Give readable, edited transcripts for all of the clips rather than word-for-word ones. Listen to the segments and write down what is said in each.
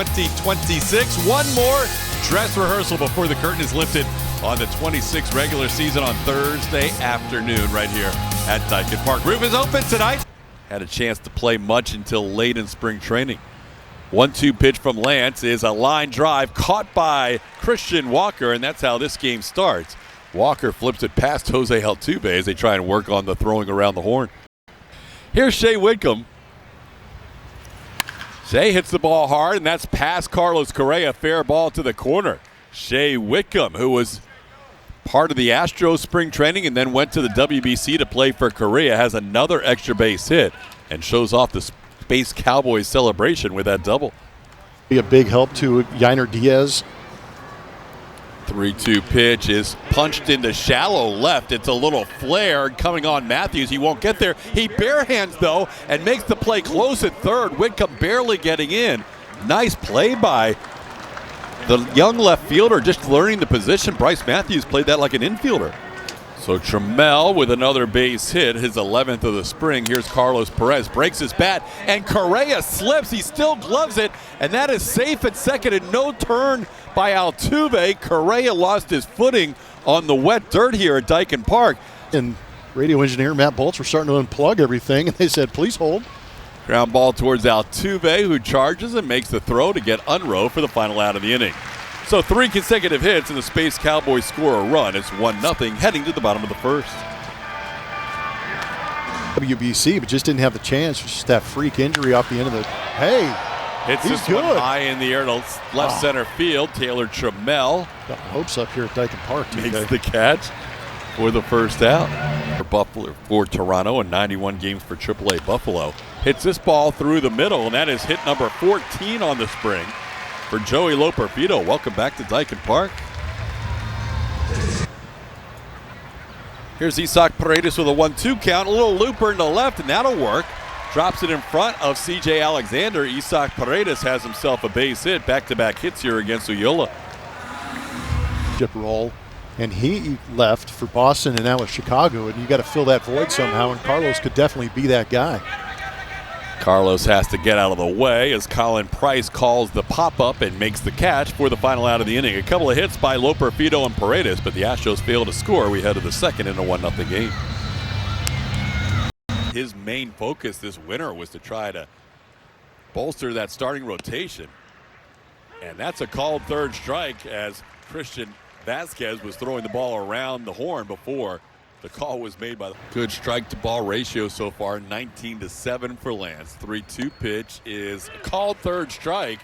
2026. One more dress rehearsal before the curtain is lifted on the 26th regular season on Thursday afternoon right here at Dyken Park. Roof is open tonight. Had a chance to play much until late in spring training. 1-2 pitch from Lance is a line drive caught by Christian Walker, and that's how this game starts. Walker flips it past Jose Altuve as they try and work on the throwing around the horn. Here's Shea Whitcomb. Shea hits the ball hard, and that's past Carlos Correa. Fair ball to the corner. Shea Whitcomb, who was part of the Astros spring training and then went to the WBC to play for Correa, has another extra base hit and shows off the Space Cowboys celebration with that double. Be a big help to Yainer Diaz. 3-2 pitch is punched into shallow left. It's a little flare coming on Matthews. He won't get there. He barehands, though, and makes the play close at third. Whitcomb barely getting in. Nice play by the young left fielder, just learning the position. Bryce Matthews played that like an infielder. So Trammell with another base hit, his 11th of the spring. Here's Carlos Perez, breaks his bat, and Correa slips. He still gloves it, and that is safe at second, and no turn by Altuve. Correa lost his footing on the wet dirt here at Dyken Park. And radio engineer Matt Bolts were starting to unplug everything, and they said, please hold. Ground ball towards Altuve, who charges and makes the throw to get Unroe for the final out of the inning. So 3 consecutive hits, and the Space Cowboys score a run. It's 1-0 heading to the bottom of the first. WBC, but just didn't have the chance. Just that freak injury off the end of the. Hey, hits he's this good. one high in the air to left center field. Taylor Trammell got my hopes up here at Dyken Park today. Makes the catch for the first out. For Toronto and 91 games for AAA Buffalo. Hits this ball through the middle, and that is hit number 14 on the spring for Joey Loperfido. Welcome back to Dyken Park. Here's Isaac Paredes with a 1-2 count. A little looper into left, and that'll work. Drops it in front of C.J. Alexander. Isaac Paredes has himself a base hit. Back-to-back hits here against Ulloa. Roll, and he left for Boston and now with Chicago, and you got to fill that void somehow, and Carlos could definitely be that guy. Carlos has to get out of the way as Colin Price calls the pop-up and makes the catch for the final out of the inning. A couple of hits by Loperfido and Paredes, but the Astros fail to score. We head to the second in a 1-0 game. His main focus this winter was to try to bolster that starting rotation. And that's a called third strike as Christian Vasquez was throwing the ball around the horn before the call was made by the good strike to ball ratio so far, 19-7 for Lance. 3-2 pitch is a called third strike.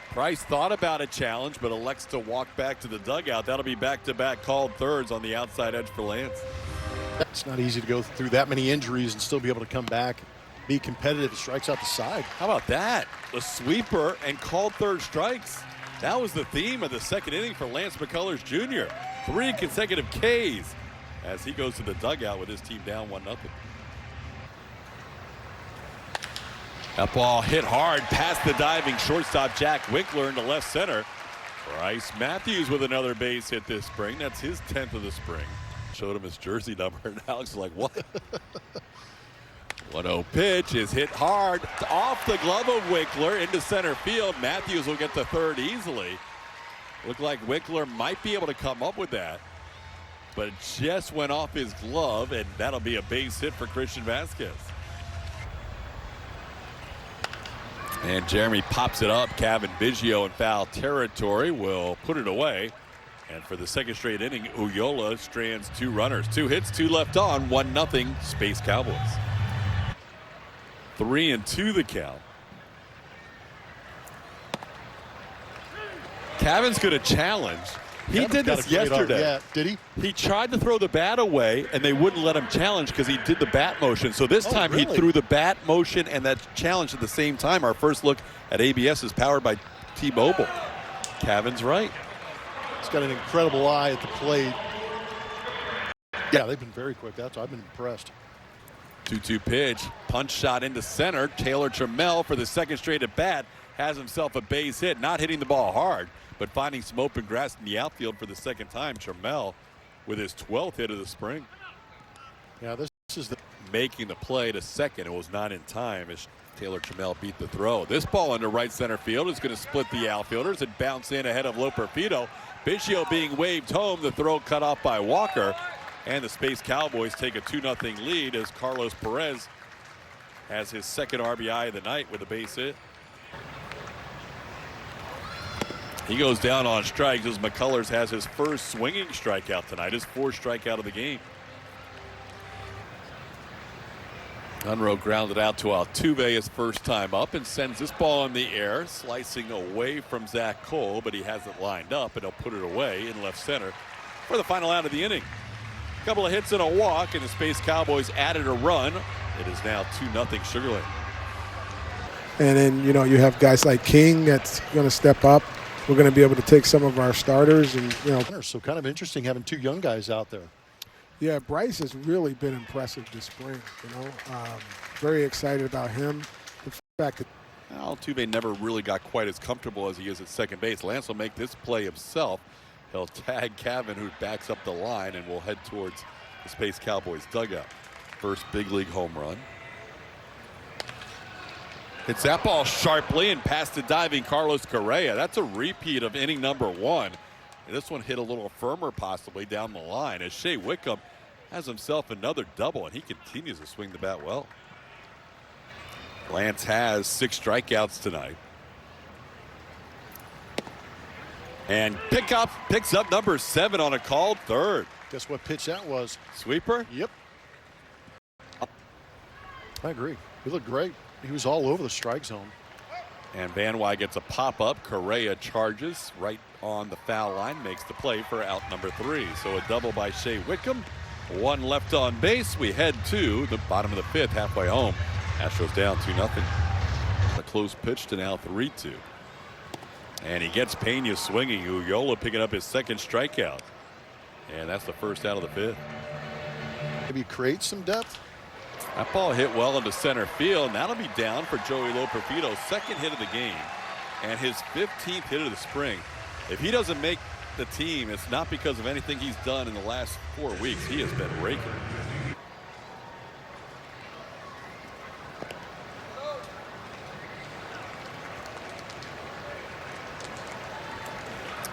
Price thought about a challenge but elects to walk back to the dugout. That'll be back-to-back called thirds on the outside edge for Lance. It's not easy to go through that many injuries and still be able to come back, be competitive. It strikes out the side. How about that? A sweeper and called third strikes. That was the theme of the second inning for Lance McCullers Jr. 3 consecutive Ks as he goes to the dugout with his team down 1-0. That ball hit hard past the diving shortstop Jack Winkler into left center. Bryce Matthews with another base hit this spring. That's his 10th of the spring. Showed him his jersey number, and Alex was like, what? 1-0 pitch is hit hard off the glove of Winkler into center field. Matthews will get the third easily. Looked like Winkler might be able to come up with that, but it just went off his glove, and that'll be a base hit for Christian Vasquez. And Jeremy pops it up. Kevin Biggio in foul territory will put it away. And for the second straight inning, Ulloa strands 2 runners. 2 hits, 2 left on, 1-0 Space Cowboys. 3-2 the count. Kevin's going to challenge. He did this yesterday. Yeah, did he? He tried to throw the bat away, and they wouldn't let him challenge because he did the bat motion. So this time really? he threw the bat motion and that challenge at the same time. Our first look at ABS is powered by T-Mobile. Kevin's right. He's got an incredible eye at the plate. Yeah, they've been very quick. I've been impressed. 2-2 pitch, punch shot into center. Taylor Trammell for the second straight at bat has himself a base hit, not hitting the ball hard, but finding some open grass in the outfield for the second time. Trammell with his 12th hit of the spring. Yeah, this is the making the play to second. It was not in time as Taylor Trammell beat the throw. This ball into right center field is going to split the outfielders and bounce in ahead of Loperfido. Biggio being waved home. The throw cut off by Walker. And the Space Cowboys take a 2-0 lead as Carlos Perez has his second RBI of the night with a base hit. He goes down on strikes as McCullers has his first swinging strikeout tonight, his fourth strikeout of the game. Unruh grounded out to Altuve his first time up and sends this ball in the air, slicing away from Zach Cole, but he has it lined up and he'll put it away in left center for the final out of the inning. A couple of hits and a walk, and the Space Cowboys added a run. It is now 2-0 Sugar Land. And then, you have guys like King that's going to step up. We're going to be able to take some of our starters and, So kind of interesting having two young guys out there. Yeah, Bryce has really been impressive this spring, Very excited about him. The fact that Altuve never really got quite as comfortable as he is at second base. Lance will make this play himself. He'll tag Cavan, who backs up the line, and will head towards the Space Cowboys dugout. First big league home run. Hits that ball sharply and past the diving Carlos Correa. That's a repeat of inning number 1. And this one hit a little firmer possibly down the line as Shea Wickham has himself another double, and he continues to swing the bat well. Lance has 6 strikeouts tonight. And picks up number 7 on a called third. Guess what pitch that was? Sweeper? Yep. I agree. He looked great. He was all over the strike zone. And Van Wy gets a pop-up. Correa charges right on the foul line, makes the play for out number 3. So a double by Shea Wickham. 1 left on base. We head to the bottom of the 5th, halfway home. Astros down 2-0. A close pitch to now 3-2. And he gets Pena swinging. Ulloa picking up his second strikeout. And that's the first out of the 5th. Maybe create some depth. That ball hit well into center field. And that'll be down for Joey Loperfido's second hit of the game and his 15th hit of the spring. If he doesn't make the team, it's not because of anything he's done in the last 4 weeks. He has been raking.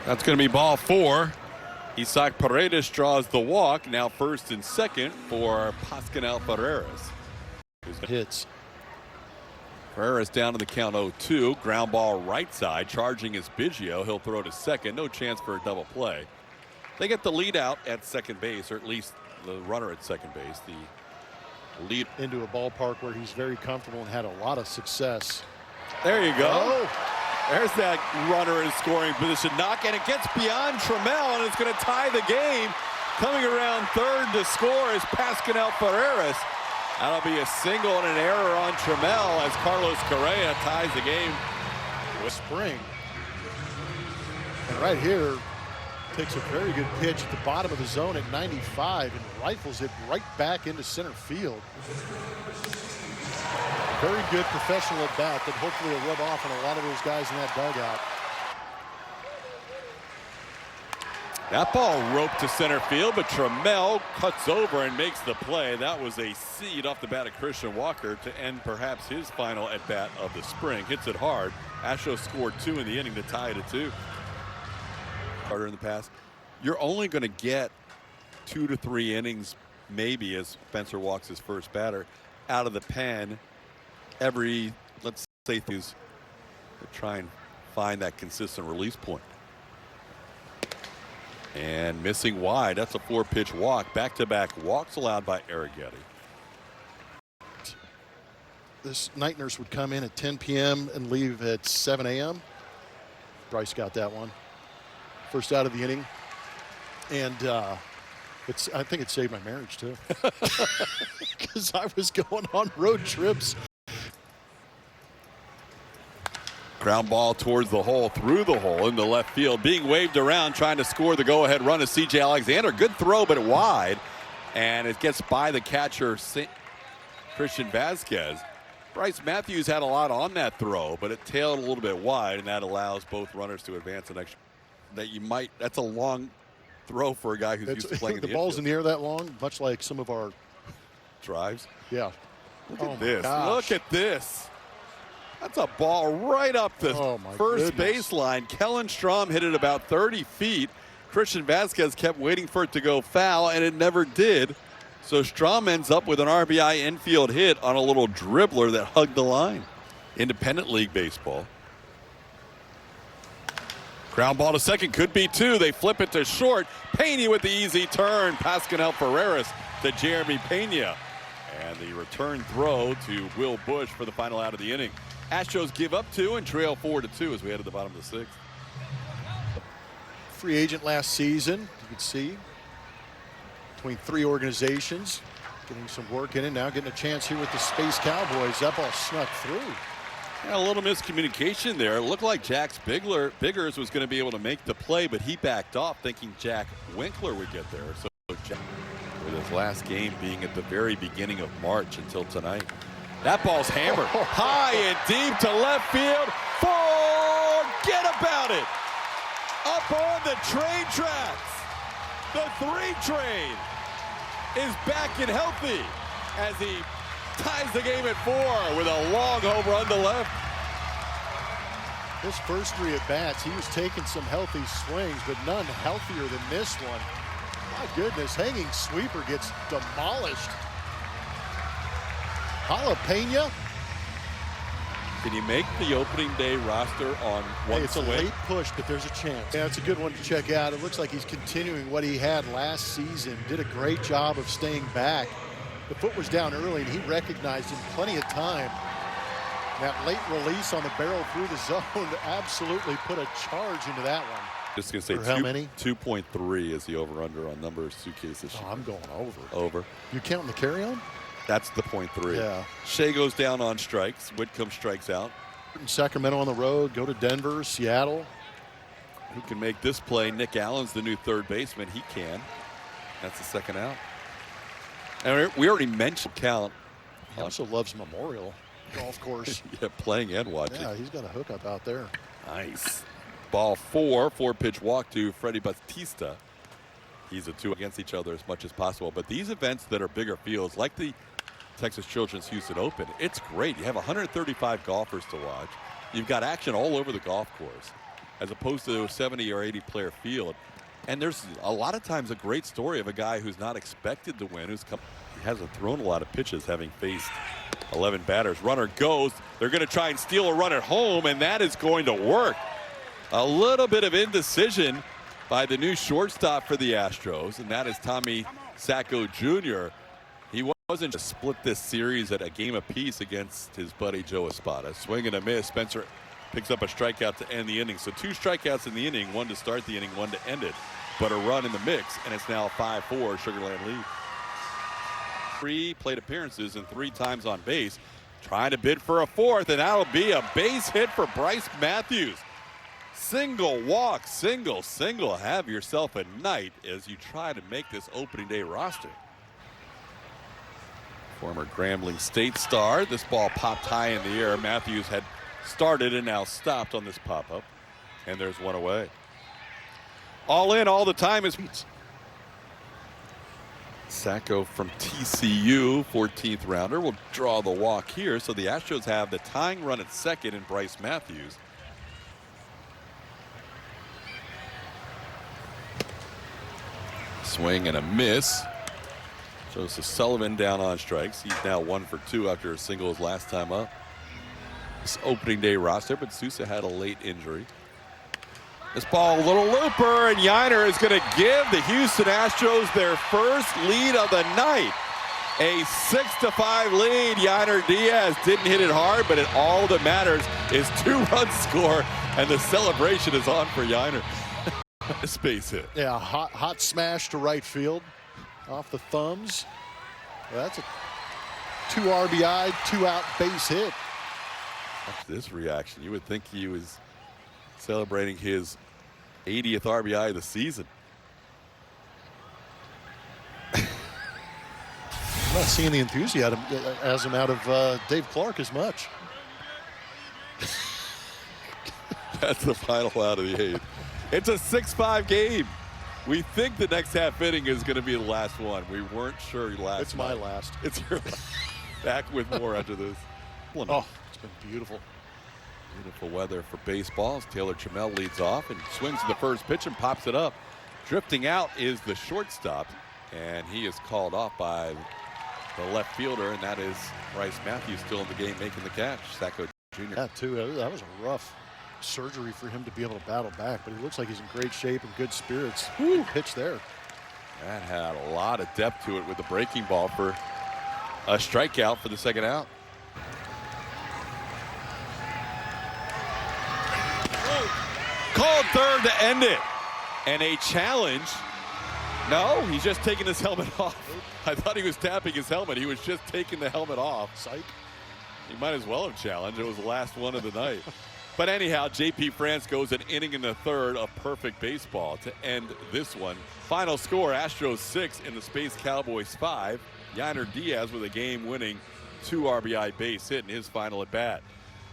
That's going to be ball 4. Isaac Paredes draws the walk. Now first and second for Pascal Ferreras. Hits. Ferreras down to the count 0-2. Ground ball right side. Charging is Biggio. He'll throw to second. No chance for a double play. They get the lead out at second base, or at least the runner at second base. The lead into a ballpark where he's very comfortable and had a lot of success. There you go. Oh. There's that runner in scoring position. Knock, and it gets beyond Trammell, and it's going to tie the game. Coming around third to score is Pascal Ferreras. That'll be a single and an error on Trammell as Carlos Correa ties the game with spring. And right here, takes a very good pitch at the bottom of the zone at 95 and rifles it right back into center field. Very good professional at bat that hopefully will rub off on a lot of those guys in that dugout. That ball roped to center field, but Trammell cuts over and makes the play. That was a seed off the bat of Christian Walker to end perhaps his final at bat of the spring. Hits it hard. Astros scored 2 in the inning to tie it at 2. Carter in the past. You're only going to get 2 to 3 innings, maybe, as Spencer walks his first batter, out of the pen. Every, let's say, things to try and find that consistent release point. And missing wide. That's a 4-pitch walk. Back-to-back walks allowed by Arrighetti. This night nurse would come in at 10 p.m. and leave at 7 a.m. Bryce got that one. First out of the inning. And I think it saved my marriage, too. Because I was going on road trips. Ground ball towards the hole, through the hole into left field. Being waved around, trying to score the go-ahead run is C.J. Alexander. Good throw, but wide. And it gets by the catcher, Christian Vasquez. Bryce Matthews had a lot on that throw, but it tailed a little bit wide, and that allows both runners to advance an extra. That's a long throw for a guy who's used to playing the ball's in the air that long, much like some of our drives. Yeah. Look at this. Look at this. That's a ball right up the first goodness. baseline. Kellen Strom hit it about 30 feet. Christian Vasquez kept waiting for it to go foul, and it never did. So Strom ends up with an RBI infield hit on a little dribbler that hugged the line. Independent League Baseball. Ground ball to second, could be two. They flip it to short. Pena with the easy turn. Pascanel Ferreras to Jeremy Pena. And the return throw to Will Bush for the final out of the inning. Astros give up 2 and trail 4-2 as we head to the bottom of the 6th. Free agent last season, you can see, between 3 organizations, getting some work in it. Now getting a chance here with the Space Cowboys. That ball snuck through. Yeah, a little miscommunication there. It looked like Jax Biggers was going to be able to make the play, but he backed off thinking Jack Winkler would get there. So Jack, with his last game being at the very beginning of March until tonight. That ball's hammered high and deep to left field. Forget about it. Up on the train tracks. The 3 train is back and healthy as he ties the game at 4 with a long home run to left. His first 3 at-bats, he was taking some healthy swings, but none healthier than this one. My goodness, hanging sweeper gets demolished. Jalapeno. Can you make the opening day roster on one Hey, it's swing? a late push, but there's a chance. Yeah, it's a good one to check out. It looks like he's continuing what he had last season. Did a great job of staying back. The foot was down early, and he recognized in plenty of time. That late release on the barrel through the zone absolutely put a charge into that one. Just going to say how many? 2.3 is the over-under on number of suitcases. Oh, I'm going over. Over. You counting the carry-on? That's the .3. Yeah. Shea goes down on strikes. Whitcomb strikes out. Sacramento on the road, go to Denver, Seattle. Who can make this play? Nick Allen's the new third baseman. He can. That's the second out. And we already mentioned count. He also loves Memorial Golf Course. Yeah, playing and watching. Yeah, he's got a hookup out there. Nice. Ball 4, 4-pitch walk to Freddie Bautista. He's a 2 against each other as much as possible. But these events that are bigger fields, like the Texas Children's Houston Open, it's great. You have 135 golfers to watch. You've got action all over the golf course, as opposed to a 70 or 80 player field. And there's a lot of times a great story of a guy who's not expected to win, he hasn't thrown a lot of pitches, having faced 11 batters. Runner goes. They're going to try and steal a run at home, and that is going to work. A little bit of indecision by the new shortstop for the Astros, and that is Tommy Sacco Jr. He wasn't just split this series at a game apiece against his buddy Joe Espada. Swing and a miss. Spencer picks up a strikeout to end the inning. So 2 strikeouts in the inning, 1 to start the inning, 1 to end it. But a run in the mix, and it's now 5-4 Sugarland lead. 3 plate appearances and 3 times on base. Trying to bid for a 4th, and that'll be a base hit for Bryce Matthews. Single walk, single. Have yourself a night as you try to make this opening day roster. Former Grambling State star. This ball popped high in the air. Matthews had started and now stopped on this pop-up. And there's 1 away. All in all the time is Sacco from TCU, 14th rounder, will draw the walk here. So the Astros have the tying run at second in Bryce Matthews. Swing and a miss. Joseph Sullivan down on strikes. He's now 1 for 2 after a single his last time up. This opening day roster, but Sousa had a late injury. This ball, a little looper, and Yiner is going to give the Houston Astros their first lead of the night. A 6-5 lead. Yiner Diaz didn't hit it hard, but all that matters is 2-run score, and the celebration is on for Yiner. A space hit. Yeah, hot smash to right field off the thumbs. Well, that's a 2 RBI, 2-out base hit. After this reaction, you would think he was celebrating his 80th RBI of the season. I'm not seeing the enthusiasm out of Dave Clark as much. That's the final out of the 8th. It's a 6-5 game. We think the next half inning is going to be the last one. We weren't sure last. It's my last. It's your last. Back with more after this. Oh, it's been beautiful. Beautiful weather for baseball as Taylor Trammell leads off and swings to the first pitch and pops it up. Drifting out is the shortstop, and he is called off by the left fielder, and that is Bryce Matthews, still in the game making the catch. Sacco Jr. Yeah, too. That was a rough surgery for him to be able to battle back, but he looks like he's in great shape and good spirits. Good pitch there. That had a lot of depth to it with the breaking ball for a strikeout for the second out. Called third to end it. And a challenge. No, he's just taking his helmet off. I thought he was tapping his helmet. He was just taking the helmet off. Psych. He might as well have challenged. It was the last one of the night. But anyhow, J.P. France goes an inning in the third of perfect baseball to end this one. Final score, Astros 6 in the Space Cowboys 5. Yainer Diaz with a game-winning 2 RBI base hit in his final at-bat.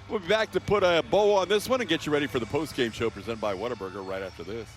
We'll be back to put a bow on this one and get you ready for the post-game show presented by Whataburger right after this.